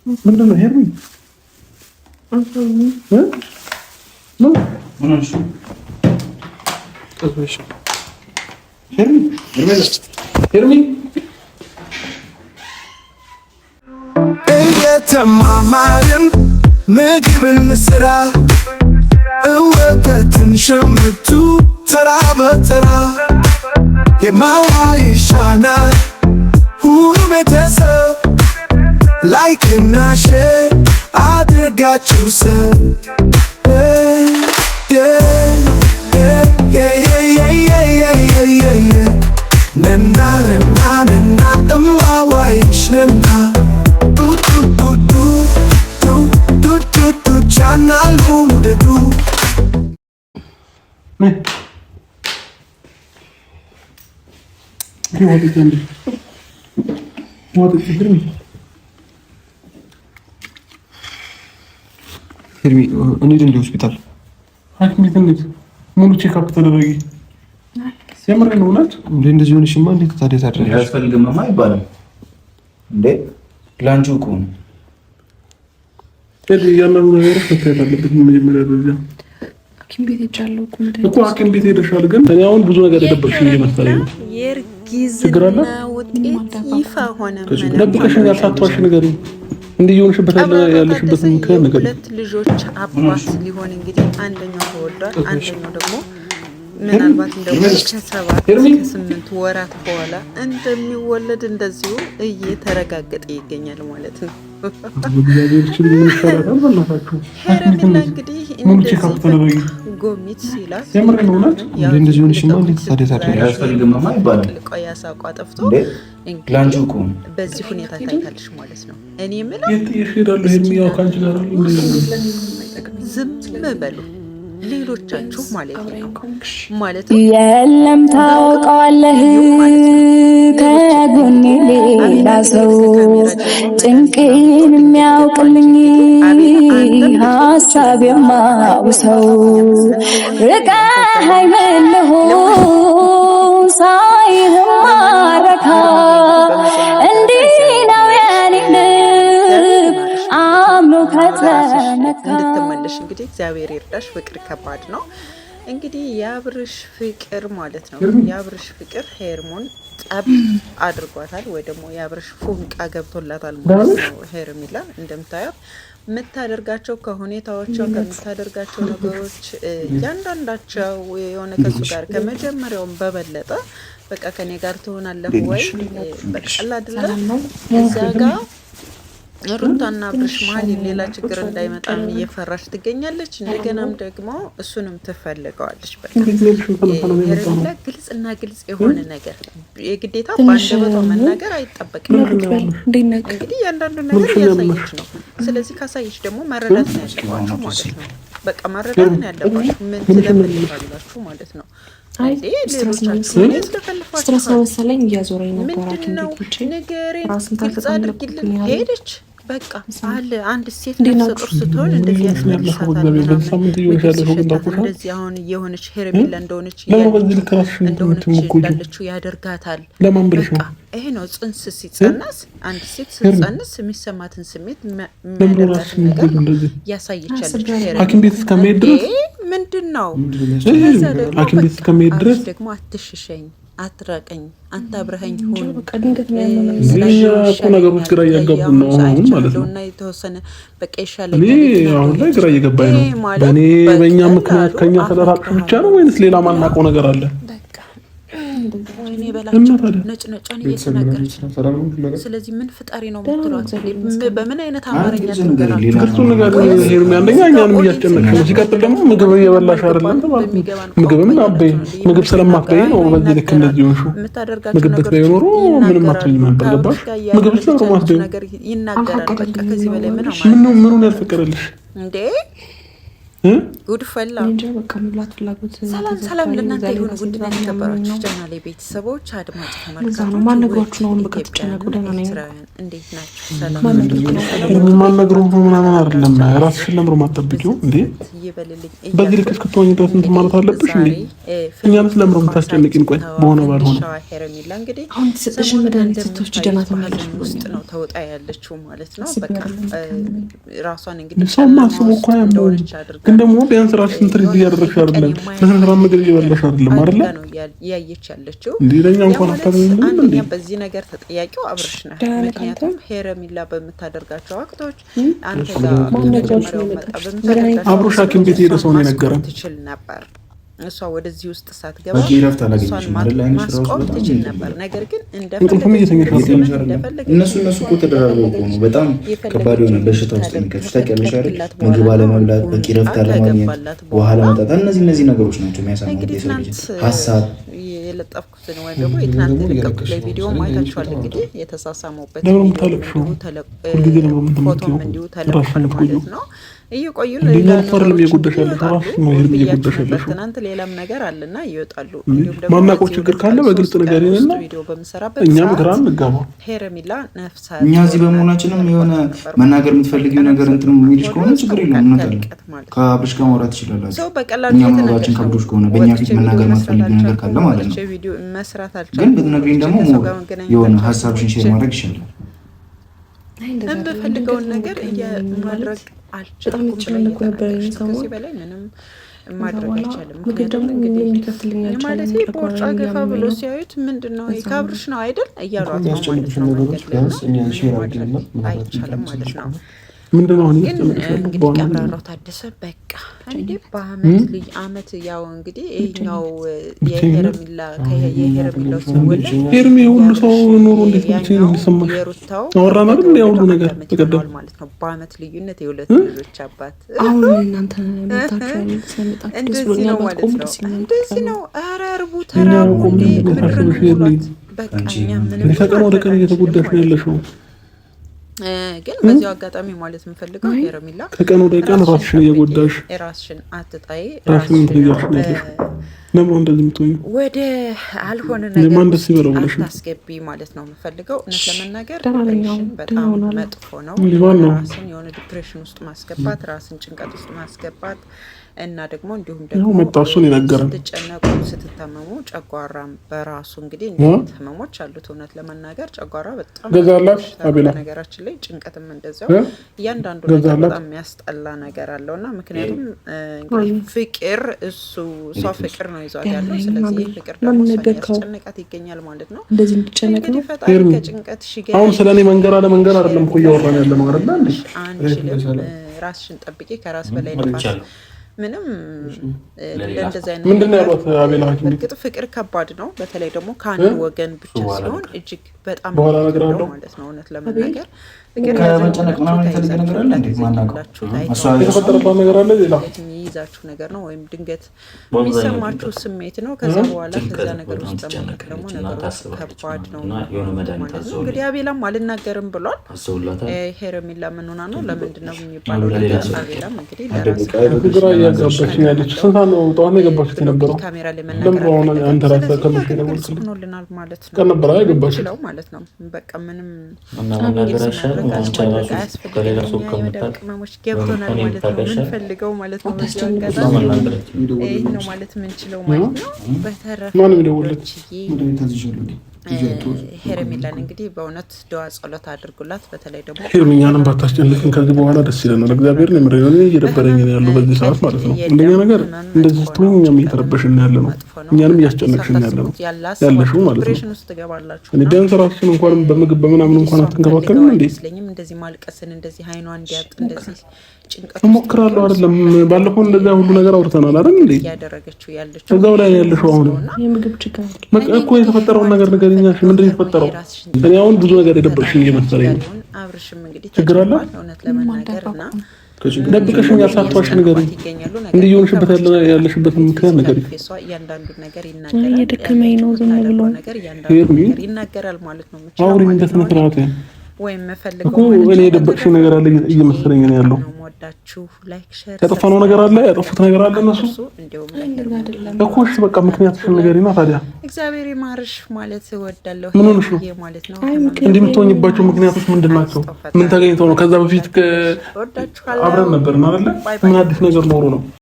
ምንድን ነው ሄርሚ? ሄርሚ እየተማማርን ምግብን ስራ እወተትን ሸምቱ ተራ በተራ የማዋ ይሻናል ሁሉ ቤተሰብ ላይክ እና ሼር አድርጋችሁ ሰብ ነና እማዋ ይሽነና ቻናል ሁደዱ ሄርሚ እንሂድ እንደ ሆስፒታል ሐኪም ቤት እንሂድ። ሙሉ ቼክአፕ ተደረጊ። የምሬን ነው እውነት እንዴ? እንደዚህ ሆነሽማ እንዴት ታዲያ ታድርጊ? ያስፈልግምማ አይባልም እንዴ? ላንቺው እኮ ነው ያለው ነገር መታየት አለበት። መጀመሪያ ደረጃ ሐኪም ቤት ሄጃለሁ እኮ ሐኪም ቤት ሄደሻል። ግን እኔ አሁን ብዙ ነገር የደበቅሽኝ እየመሰለኝ ነው። የእርግዝና ውጤት ይፋ ሆነ። ደብቀሽኛል። ሳትዋሽ ንገሪኝ። እንዲህ እየሆንሽበት ያለሽበትን ምክንያት ንገሪኝ። ሁለት ልጆች አባት ሊሆን እንግዲህ አንደኛው ተወልዷል፣ አንደኛው ደግሞ ምናልባት እንደው ከ7-8 ወራት በኋላ እንደሚወለድ እንደዚሁ እየተረጋገጠ ይገኛል ማለት ነው። ሄርሜላ እንግዲህ እንደዚህ ጎሚት ሲላት እንደዚህ ሆነሽማ እንዴት ታዲያ ታዲያ ያስፈልግምማ አይባልም። ቆያ ሳቋ ጠፍቶ ላንቺው እኮ ነው በዚህ ሁኔታ ታይታለሽ ማለት ነው። እኔ የምለው ዝም በሉ ሌሎቻችሁ ማለት ነው። ማለት የለም ታውቀዋለህ ከጎኔ ሌላ ሰው ጭንቄን የሚያውቅልኝ ሀሳብ የማውሰው ርቀህ አይመለሁ ሳይህ ማረካ እንዲህ ነው የኔ ልብ አምኖ ከተመካ እንድትመለሽ እንግዲህ እግዚአብሔር ይርዳሽ። ፍቅር ከባድ ነው እንግዲህ የአብርሽ ፍቅር ማለት ነው። የአብርሽ ፍቅር ሄርሞን ጠብ አድርጓታል ወይ ደግሞ የአብርሽ ፉንቃ ገብቶላታል ማለት ነው። ሄርሜላ እንደምታዩት የምታደርጋቸው ከሁኔታዎቿ ከምታደርጋቸው ነገሮች እያንዳንዳቸው የሆነ ከሱ ጋር ከመጀመሪያውም በበለጠ በቃ ከኔ ጋር ትሆናለህ ወይ በቃ አይደለም እዛ ጋር ሩታና አብርሽ መሀል ሌላ ችግር እንዳይመጣም እየፈራች ትገኛለች። እንደገናም ደግሞ እሱንም ትፈልገዋለች። በቃ ሄርሜላ ግልጽና ግልጽ የሆነ ነገር የግዴታ በአንደበቷ መናገር አይጠበቅም። እንግዲህ እያንዳንዱ ነገር እያሳየች ነው። ስለዚህ ካሳየች ደግሞ መረዳት ነው ያለባችሁ ማለት ነው። በቃ መረዳት ነው ያለባችሁ። ምን ትለምልላችሁ ማለት ነው። ስትረስ መሰለኝ እያዞረኝ ነበር። ንገሬን ግልጽ አድርጊልን ሄደች በቃ አለ አንድ ሴት ነፍሰ ጡር ስትሆን እንደዚህ ያስመልሳታል። እንደዚህ አሁን የሆነች ሄርሜላ እንደሆነች እንዳለችው ያደርጋታል። በቃ ይሄ ነው ጽንስ ሲጸነስ አንድ ሴት ስትጸንስ የሚሰማትን ስሜት የሚያደርጋትን ነገር ያሳየቻለች ሐኪም ቤት እስከመሄድ ድረስ ምንድን ነው ሐኪም ቤት እስከመሄድ ድረስ ደግሞ አትሽሸኝ አትራቀኝ አንተ አብረኸኝ ሁን እኮ ነገሮች ግራ እያጋቡን ነው አሁን ማለት ነው። እና የተወሰነ በቃ ይሻላል። እኔ አሁን ላይ ግራ እየገባኝ ነው። በእኛ ምክንያት ከኛ ተደራቅሽ ብቻ ነው ወይንስ ሌላ ማናውቀው ነገር አለ? ወይኔ በላቸው ነጭ ነጫን እየተናገረች ስለዚህ ምን ፍጣሪ ነው የምትሏት? በምን አይነት አማርኛ ትነገራለች? ፍቅርቱን ነገር ሄርሜ አንደኛ እኛንም እያስጨነቅሽ ነው። ሲቀጥል ደግሞ ምግብ እየበላሽ አይደለም ተባለ። ምግብም አበይ ምግብ ስለማትበይ ነው በዚህ ልክ እንደዚህ ሆንሽው። ምግብ ብትበይ ኖሮ ምንም አትሆኝም ነበር። ገባሽ? ምግብ ስለሆነ ማስበይ ነገር ይናገራል። በቃ ከዚህ በላይ ምን አማርኛ ምኑን ያልፈቀደልሽ እንዴ? ጉድፈላ እንጂ በቃ መብላት ፍላጎት ሰላም ለእናንተ ይሁን። ውድ ነው የተከበራችሁ ቻናሌ ቤተሰቦች አድማጭ ተመልካቾች ማን ነግሯችሁ ነው? በቃ ተጨነቁ። ደህና ነኝ። እንዴት ናችሁ? ሰላም ማን ነግሮ ምናምን አይደለም። ራስሽን ለምሮ ማጠብቂው እንዴ በዚህ ልክ እስክትሆኝ ድረስ እንትን ማለት አለብሽ እንዴ? እኛም ስለምሮ የምታስጨንቂን ቆይ በሆነ ባልሆነ ሄረሚላ እንግዲህ አሁን ተሰጥሽን መድኃኒት ስትወስጂ ደህና ተመለሽ ውስጥ ነው ተወጣ ያለችው ማለት ነው። በቃ ራሷን እንግዲህ ሰው ማስቡ እኮ ያለው ግን ደግሞ ቢያንስ ራስሽን ትሪት እያደረግሽ አይደለም። በስነ ምግብ እየበላሽ አይደለም አይደለ? ያየች ያለችው እንዴ ለኛ እንኳን አታገኝም እንዴ? በዚህ ነገር ተጠያቂው አብርሽ ነህ። ምክንያቱም ሄረሚላ በምታደርጋቸው አክቶች አንተ ጋር መጀመሪያው መጣ በምታደርጋቸው አብሮሽ ሐኪም ቤት ሄደ ሰው ነው የነገረን ትችል ነበር። እሷ ወደዚህ ውስጥ ሳትገባ እሷን ማስቆም ትችል ነበር። ነገር ግን እነሱ እኮ ተደራርበው እኮ ነው በጣም ከባድ የሆነ በሽታ ውስጥ የሚከቱት ታውቂያለሽ አይደል? ምግብ አለመብላት፣ በቂ ረፍት አለማግኘት፣ ውሃ አለመጠጣት፣ እነዚህ ነገሮች ናቸው የሚያሳሙት የሰው ልጅ ሀሳብ የለጠፍኩትን ወይ ደግሞ የትናንት የለቀኩት ላይ ቪዲዮ ማየታችኋል። እንግዲህ የተሳሳሙበት ፎቶም እንዲሁ ተለቋል ማለት ነው። እየቆዩ ትናንት ሌላም ነገር አለና ይወጣሉ። ማናውቀው ችግር ካለ በግልጽ ነገር ይነና እኛም ግራ እንጋባ። ሄረሚላ ነፍሳ እኛ እዚህ በመሆናችንም የሆነ መናገር የምትፈልጊው ነገር እንትን የሚልሽ ከሆነ ችግር የለም እንመጣለን። ከአብርሽ ጋር ማውራት ትችላላችሁ። ሰው በቀላሉ እኛ መኖራችን ከብዶሽ ከሆነ በእኛ ፊት መናገር የምትፈልጊው ነገር ካለ ማለት ነው። ግን ብትነግሪኝ ደግሞ የሆነ ሀሳብሽን ሼር ማድረግ ይችላል። የምፈልገውን ነገር የማድረግ አልችልም። ከዚህ በላይ ምንም ማድረግ አይቻልም። ምክንያቱም እንግዲህ ማለት ቦርጫ ገፋ ብሎ ሲያዩት ምንድነው ከአብርሽ ነው አይደል እያሏት ነው ማለት ነው። አይቻልም ማለት ነው። ምንድነው እንግዲህ ቀብራራው ታደሰ በቃ እንዴ በአመት ልጅ አመት ያው እንግዲህ ይሄኛው የሄረሚላው ሲወለድ ሄርሚ ሁሉ ሰው ኑሮ እንዴት ነው የሚሰማሽ? አወራን አይደል ያው ሁሉ ነገር ተቀደም ማለት ነው። በአመት ልዩነት የሁለት ልጆች አባት አሁን እናንተ መጣችሁ ስለመጣችሁ እንደዚህ ነው ማለት ነው። እንደዚህ ነው። ኧረ እርቡ ተራቡ እንዴ በቃ እኛ ምንም ከቀን ወደ ቀን እየተጎዳሽ ነው ያለሽው። ግን በዚሁ አጋጣሚ ማለት የምፈልገው ሄረሚላ ከቀን ወደ ቀን ራስሽን እየጎዳሽ ራስሽን አትጣይ። ራስሽን ነምሮ እንደዚህ የምትሆኚ ወደ አልሆነ ነገር አታስገቢ ማለት ነው የምፈልገው። እውነት ለመናገር በጣም መጥፎ ነው። ራስን የሆነ ዲፕሬሽን ውስጥ ማስገባት፣ ራስን ጭንቀት ውስጥ ማስገባት እና ደግሞ እንዲሁም ደግሞ መጣሱን ይነገራል። ስትጨነቁ ስትታመሙ ጨጓራም በራሱ እንግዲህ እንዴት ህመሞች አሉት። እውነት ለመናገር ጨጓራ በጣም ገዛላት አቤላ ነገራችን ላይ ጭንቀትም እንደዛው እያንዳንዱ ነገር በጣም የሚያስጠላ ነገር አለውና ምክንያቱም እንግዲህ ፍቅር እሷ ፍቅር ነው ይዟት ያለው። ስለዚህ ፍቅር ደግሞ ጭንቀት ይገኛል ማለት ነው። እንደዚህ እንድጨነቅ ነው ፈጣሪ ከጭንቀት ሽገር አሁን ስለኔ መንገር አለ መንገር አይደለም እኮ እያወራን ያለ ነው አይደል? አንቺ ራስሽን ጠብቂ። ከራስ በላይ ንፋስ ምንም እንደዛ አይነት ምንድነው ያሉት አቤላ ሐኪም እርግጥ ፍቅር ከባድ ነው። በተለይ ደግሞ ከአንድ ወገን ብቻ ሲሆን እጅግ በጣም ማለት ነው። እውነት ለመናገር ፍቅር ከመጨነቅ ምናምን የተለየ ነገር አለ እንዴ? ማናውቀው የተፈጠረባት ነገር አለ ሌላ የሚይዛችሁ ነገር ነው ወይም ድንገት የሚሰማችሁ ስሜት ነው። ከዛ በኋላ ከዛ ነገር ውስጥ ደግሞ ነገሮች ከባድ ነው ማለት ነው። እንግዲህ አቤላም አልናገርም ብሏል። ሄረሚላ ምን ሆና ነው ለምንድን ነው የሚባለው ነገር አቤላም እንግዲህ ለራሱ ያጋባችኝ ያለችው ስንት ነው ጠዋት የገባችት የነበረው ካሜራ ላይ መናገር አንተ ራስህ ከመሽ ሆኖልናል ማለት ነው። ቀን ነበር አይገባችው ማለት ነው። በቃ ምንም ከሌላ ሰው ቅመሞች ገብቶናል ማለት ነው። የምንፈልገው ማለት ነው። ይህ ነው ማለት የምንችለው ማለት ነው። በተረፈ ሄረሚላን እንግዲህ በእውነት ደዋ ጸሎት አድርጉላት። በተለይ ደግሞ ሄርሚኛንም ባታስጨንቅን ከዚህ በኋላ ደስ ይለናል። እግዚአብሔርን የምሬ ነው። እየደበረኝ ነው ያለው በዚህ ሰዓት ማለት ነው። እንደኛ ነገር እንደዚህ ስትሆኝ እኛም እየተረበሽን ያለ ነው። እኛንም እያስጨነቅሽን ያለ ነው ያለሽው ማለት ነው። እኔ ቢያንስ ራስሽን እንኳን በምግብ በምናምን እንኳን አትንከባከብም እንዴ? እንደዚህ ማልቀስን እንደዚህ አይኗ እንዲያጥ እንደዚህ ጭንቀት እሞክራለሁ አይደለም። ባለፈው እንደዛ ሁሉ ነገር አውርተናል አይደል እንዴ? ያደረገችው ያለችው እዛው ላይ ያለሽው አሁን የምግብ ችግር እኮ የተፈጠረውን ነገር ንገሪኝ። ምንድን ነው የተፈጠረው? እኔ አሁን ብዙ ነገር የደበርሽኝ እየመሰለኝ ነው። አብርሽም እንግዲህ ችግር አለ እውነት ለመናገርና ደብቀሽኝ ያልሳቷሽ ንገሪኝ። እንዲህ እየሆንሽበት ያለሽበት ምክንያት ንገሪኝ። እያንዳንዱ ነገር ይናገራል። የደከመኝ ነው ዝም ብሎ ነገር ይናገራል ማለት ነው። አውሪኝ በስነ ስርዓት ወይም መፈልገው እኮ እኔ የደበቅሽ ነገር አለ እየመሰለኝ ነው ያለው። ወዳችሁ ላይክ ሼር ያጠፋነው ነገር አለ፣ ያጠፉት ነገር አለ እነሱ እኮ። እሺ በቃ ምክንያቱም ንገሪና ታዲያ። እግዚአብሔር ይማርሽ ማለት እወዳለሁ ማለት ነው። እንዲህ የምትሆኝባቸው ምክንያቶች ምንድን ናቸው? ምን ተገኝተው ነው? ከዛ በፊት አብረን ነበርን አይደለ? ምን አዲስ ነገር ኖሮ ነው?